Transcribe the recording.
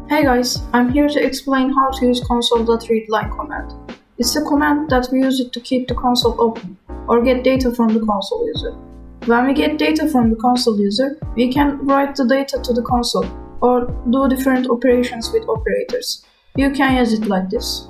Hey guys, I'm here to explain how to use Console.ReadLine command. It's a command that we use it to keep the console open or get data from the console user. When we get data from the console user, we can write the data to the console or do different operations with operators. You can use it like this.